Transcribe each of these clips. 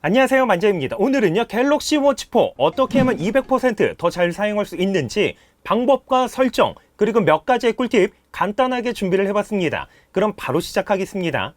안녕하세요, 만재입니다. 오늘은요 갤럭시 워치 4 어떻게 하면 200% 더 잘 사용할 수 있는지 방법과 설정 그리고 몇 가지의 꿀팁 간단하게 준비를 해봤습니다. 그럼 바로 시작하겠습니다.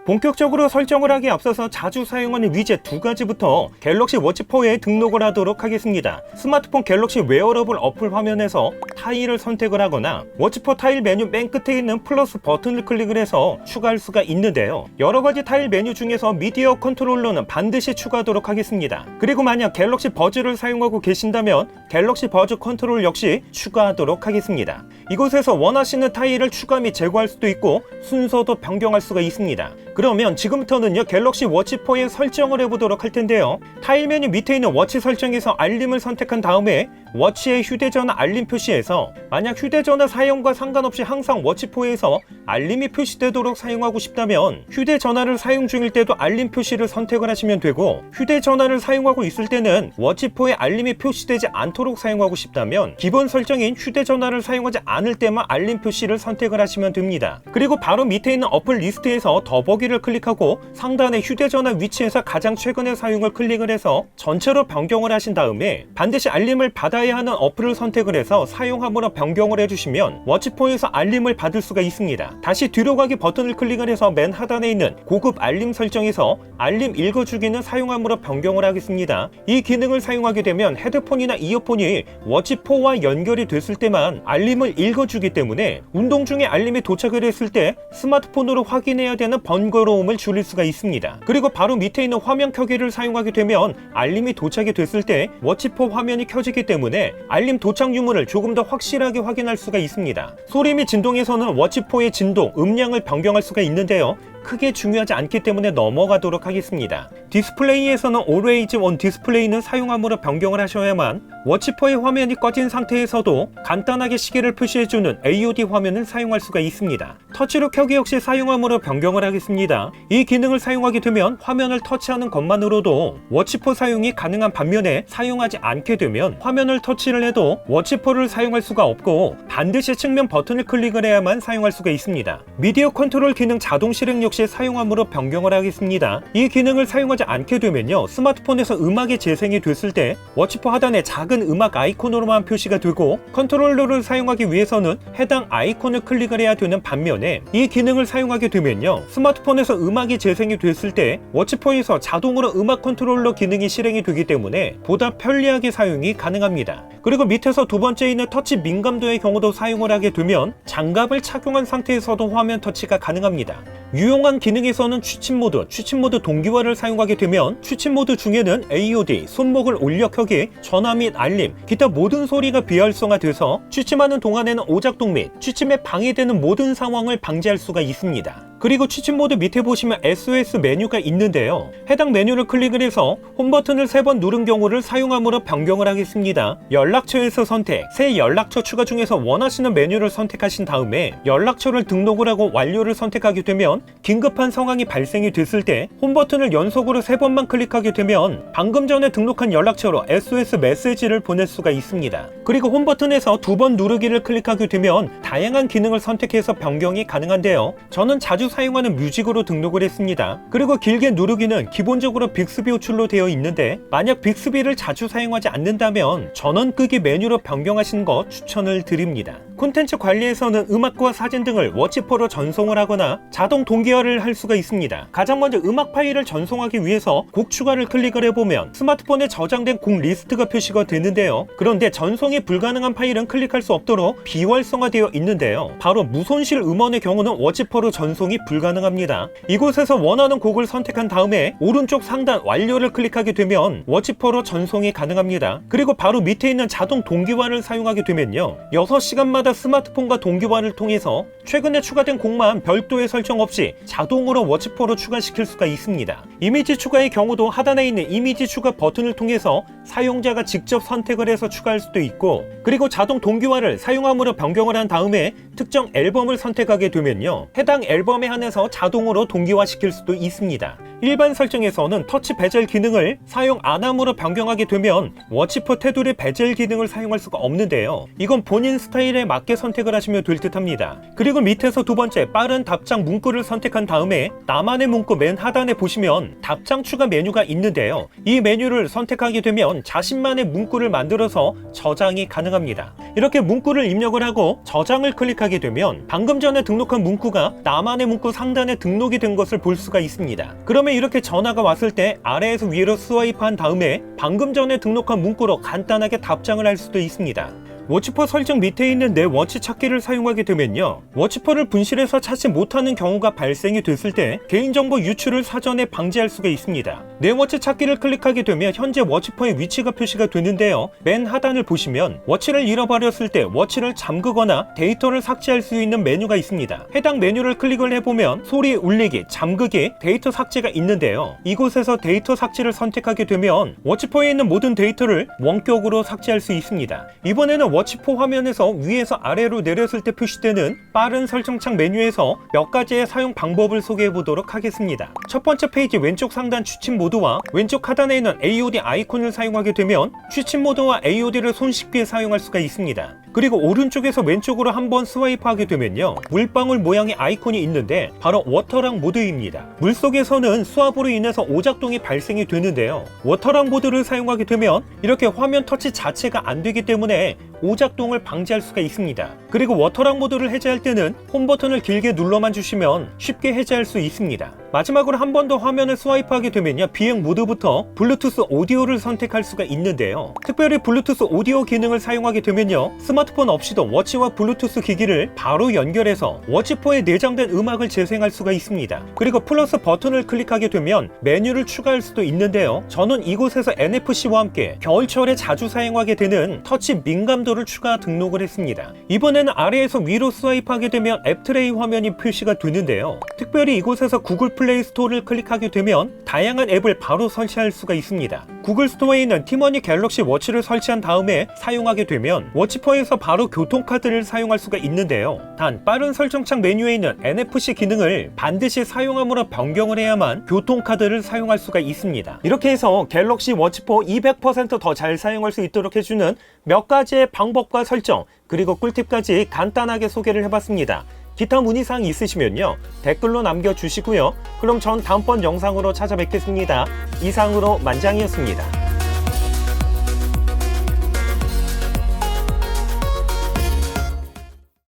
본격적으로 설정을 하기에 앞서서 자주 사용하는 위젯 두 가지부터 갤럭시 워치 4에 등록을 하도록 하겠습니다. 스마트폰 갤럭시 웨어러블 어플 화면에서 타일을 선택을 하거나 워치 4 타일 메뉴 맨 끝에 있는 플러스 버튼을 클릭을 해서 추가할 수가 있는데요. 여러가지 타일 메뉴 중에서 미디어 컨트롤러는 반드시 추가하도록 하겠습니다. 그리고 만약 갤럭시 버즈를 사용하고 계신다면 갤럭시 버즈 컨트롤 역시 추가하도록 하겠습니다. 이곳에서 원하시는 타일을 추가 및 제거할 수도 있고 순서도 변경할 수가 있습니다. 그러면 지금부터는요 갤럭시 워치 4의 설정을 해보도록 할 텐데요. 타일 메뉴 밑에 있는 워치 설정에서 알림을 선택한 다음에 워치의 휴대전화 알림 표시에서 만약 휴대전화 사용과 상관없이 항상 워치 4에서 알림이 표시되도록 사용하고 싶다면 휴대전화를 사용 중일 때도 알림 표시를 선택을 하시면 되고, 휴대전화를 사용하고 있을 때는 워치 4에 알림이 표시되지 않도록 사용하고 싶다면 기본 설정인 휴대전화를 사용하지 않을 때만 알림 표시를 선택을 하시면 됩니다. 그리고 바로 밑에 있는 어플 리스트에서 더보기를 클릭하고 상단의 휴대전화 위치에서 가장 최근의 사용을 클릭을 해서 전체로 변경을 하신 다음에 반드시 알림을 받아야 하는 어플을 선택을 해서 사용함으로 변경을 해주시면 워치 4에서 알림을 받을 수가 있습니다. 다시 뒤로 가기 버튼을 클릭을 해서 맨 하단에 있는 고급 알림 설정에서 알림 읽어주기는 사용함으로 변경을 하겠습니다. 이 기능을 사용하게 되면 헤드폰이나 이어폰이 워치 4와 연결이 됐을 때만 알림을 읽어주기 때문에 운동 중에 알림이 도착을 했을 때 스마트폰으로 확인해야 되는 번거로움을 줄일 수가 있습니다. 그리고 바로 밑에 있는 화면 켜기를 사용하게 되면 알림이 도착이 됐을 때 워치 4 화면이 켜지기 때문에 알림 도착 유무를 조금 더 확실하게 확인할 수가 있습니다. 소리 및 진동에서는 워치 4의 진동, 음량을 변경할 수가 있는데요. 크게 중요하지 않기 때문에 넘어가도록 하겠습니다. 디스플레이에서는 Always On 디스플레이는 사용함으로 변경을 하셔야만 워치 4의 화면이 꺼진 상태에서도 간단하게 시계를 표시해주는 AOD 화면을 사용할 수가 있습니다. 터치로 켜기 역시 사용함으로 변경을 하겠습니다. 이 기능을 사용하게 되면 화면을 터치하는 것만으로도 워치 4 사용이 가능한 반면에 사용하지 않게 되면 화면을 터치를 해도 워치 4를 사용할 수가 없고 반드시 측면 버튼을 클릭을 해야만 사용할 수가 있습니다. 미디어 컨트롤 기능 자동 실행 역시 사용함으로 변경을 하겠습니다. 이 기능을 사용하지 않게 되면요 스마트폰에서 음악이 재생이 됐을 때 워치 4 하단에 작은 음악 아이콘으로만 표시가 되고 컨트롤러를 사용하기 위해서는 해당 아이콘을 클릭을 해야 되는 반면에 이 기능을 사용하게 되면요 스마트폰에서 음악이 재생이 됐을 때 워치 4에서 자동으로 음악 컨트롤러 기능이 실행이 되기 때문에 보다 편리하게 사용이 가능합니다. 그리고 밑에서 두 번째 있는 터치 민감도의 경우도 사용을 하게 되면 장갑을 착용한 상태에서도 화면 터치가 가능합니다. 유용한 기능에서는 취침 모드 동기화를 사용하게 되면 취침 모드 중에는 AOD, 손목을 올려 켜기, 전화 및 알림, 기타 모든 소리가 비활성화돼서 취침하는 동안에는 오작동 및 취침에 방해되는 모든 상황을 방지할 수가 있습니다. 그리고 취침 모드 밑에 보시면 SOS 메뉴가 있는데요. 해당 메뉴를 클릭을 해서 홈 버튼을 3번 누른 경우를 사용함으로 변경을 하겠습니다. 연락처에서 선택, 새 연락처 추가 중에서 원하시는 메뉴를 선택하신 다음에 연락처를 등록을 하고 완료를 선택하게 되면 긴급한 상황이 발생이 됐을 때 홈 버튼을 연속으로 3번만 클릭하게 되면 방금 전에 등록한 연락처로 SOS 메시지를 보낼 수가 있습니다. 그리고 홈 버튼에서 2번 누르기를 클릭하게 되면 다양한 기능을 선택해서 변경이 가능한데요. 저는 자주 사용하는 뮤직으로 등록을 했습니다. 그리고 길게 누르기는 기본적으로 빅스비 호출로 되어 있는데 만약 빅스비를 자주 사용하지 않는다면 전원 끄기 메뉴로 변경하시는 거 추천을 드립니다. 콘텐츠 관리에서는 음악과 사진 등을 워치 4로 전송을 하거나 자동 동기화를 할 수가 있습니다. 가장 먼저 음악 파일을 전송하기 위해서 곡 추가를 클릭을 해보면 스마트폰에 저장된 곡 리스트가 표시가 되는데요. 그런데 전송이 불가능한 파일은 클릭할 수 없도록 비활성화되어 있는데요. 바로 무손실 음원의 경우는 워치 4로 전송이 불가능합니다. 이곳에서 원하는 곡을 선택한 다음에 오른쪽 상단 완료를 클릭하게 되면 워치 4로 전송이 가능합니다. 그리고 바로 밑에 있는 자동 동기화를 사용하게 되면요 6시간마다 스마트폰과 동기화를 통해서 최근에 추가된 곡만 별도의 설정 없이 자동으로 워치 4로 추가시킬 수가 있습니다. 이미지 추가의 경우도 하단에 있는 이미지 추가 버튼을 통해서 사용자가 직접 선택을 해서 추가할 수도 있고, 그리고 자동 동기화를 사용함으로 변경을 한 다음에 특정 앨범을 선택하게 되면요 해당 앨범에 한해서 자동으로 동기화시킬 수도 있습니다. 일반 설정에서는 터치 베젤 기능을 사용 안 함으로 변경하게 되면 워치4 테두리 베젤 기능을 사용할 수가 없는데요. 이건 본인 스타일에 맞게 선택을 하시면 될 듯 합니다. 그리고 밑에서 두 번째 빠른 답장 문구를 선택한 다음에 나만의 문구 맨 하단에 보시면 답장 추가 메뉴가 있는데요. 이 메뉴를 선택하게 되면 자신만의 문구를 만들어서 저장이 가능합니다. 이렇게 문구를 입력을 하고 저장을 클릭하게 되면 방금 전에 등록한 문구가 나만의 문구 상단에 등록이 된 것을 볼 수가 있습니다. 그러면 이렇게 전화가 왔을 때 아래에서 위로 스와이프한 다음에 방금 전에 등록한 문구로 간단하게 답장을 할 수도 있습니다. 워치4 설정 밑에 있는 내 워치 찾기를 사용하게 되면요, 워치4를 분실해서 찾지 못하는 경우가 발생이 됐을 때 개인정보 유출을 사전에 방지할 수가 있습니다. 내 워치 찾기를 클릭하게 되면 현재 워치4의 위치가 표시가 되는데요, 맨 하단을 보시면 워치를 잃어버렸을 때 워치를 잠그거나 데이터를 삭제할 수 있는 메뉴가 있습니다. 해당 메뉴를 클릭을 해보면 소리 울리기, 잠그기, 데이터 삭제가 있는데요, 이곳에서 데이터 삭제를 선택하게 되면 워치4에 있는 모든 데이터를 원격으로 삭제할 수 있습니다. 이번에는 워치4 화면에서 위에서 아래로 내렸을 때 표시되는 빠른 설정창 메뉴에서 몇 가지의 사용 방법을 소개해 보도록 하겠습니다. 첫 번째 페이지 왼쪽 상단 취침 모드와 왼쪽 하단에 있는 AOD 아이콘을 사용하게 되면 취침 모드와 AOD를 손쉽게 사용할 수가 있습니다. 그리고 오른쪽에서 왼쪽으로 한번 스와이프하게 되면요, 물방울 모양의 아이콘이 있는데 바로 워터락 모드입니다. 물속에서는 수압으로 인해서 오작동이 발생이 되는데요, 워터락 모드를 사용하게 되면 이렇게 화면 터치 자체가 안 되기 때문에 오작동을 방지할 수가 있습니다. 그리고 워터락 모드를 해제할 때는 홈 버튼을 길게 눌러만 주시면 쉽게 해제할 수 있습니다. 마지막으로 한 번 더 화면을 스와이프하게 되면요, 비행 모드부터 블루투스 오디오를 선택할 수가 있는데요, 특별히 블루투스 오디오 기능을 사용하게 되면요, 스마트폰 없이도 워치와 블루투스 기기를 바로 연결해서 워치4에 내장된 음악을 재생할 수가 있습니다. 그리고 플러스 버튼을 클릭하게 되면 메뉴를 추가할 수도 있는데요, 저는 이곳에서 NFC와 함께 겨울철에 자주 사용하게 되는 터치 민감도를 추가 등록을 했습니다. 이번에는 아래에서 위로 스와이프하게 되면 앱 트레이 화면이 표시가 되는데요, 특별히 이곳에서 구글 플레이 스토어를 클릭하게 되면 다양한 앱을 바로 설치할 수가 있습니다. 구글 스토어에 있는 티머니 갤럭시 워치를 설치한 다음에 사용하게 되면 워치4에서 바로 교통카드를 사용할 수가 있는데요, 단 빠른 설정창 메뉴에 있는 NFC 기능을 반드시 사용함으로 변경을 해야만 교통카드를 사용할 수가 있습니다. 이렇게 해서 갤럭시 워치4 200% 더 잘 사용할 수 있도록 해주는 몇 가지의 방법과 설정, 그리고 꿀팁까지 간단하게 소개를 해봤습니다. 기타 문의사항 있으시면요, 댓글로 남겨주시고요. 그럼 전 다음번 영상으로 찾아뵙겠습니다. 이상으로 만장이었습니다.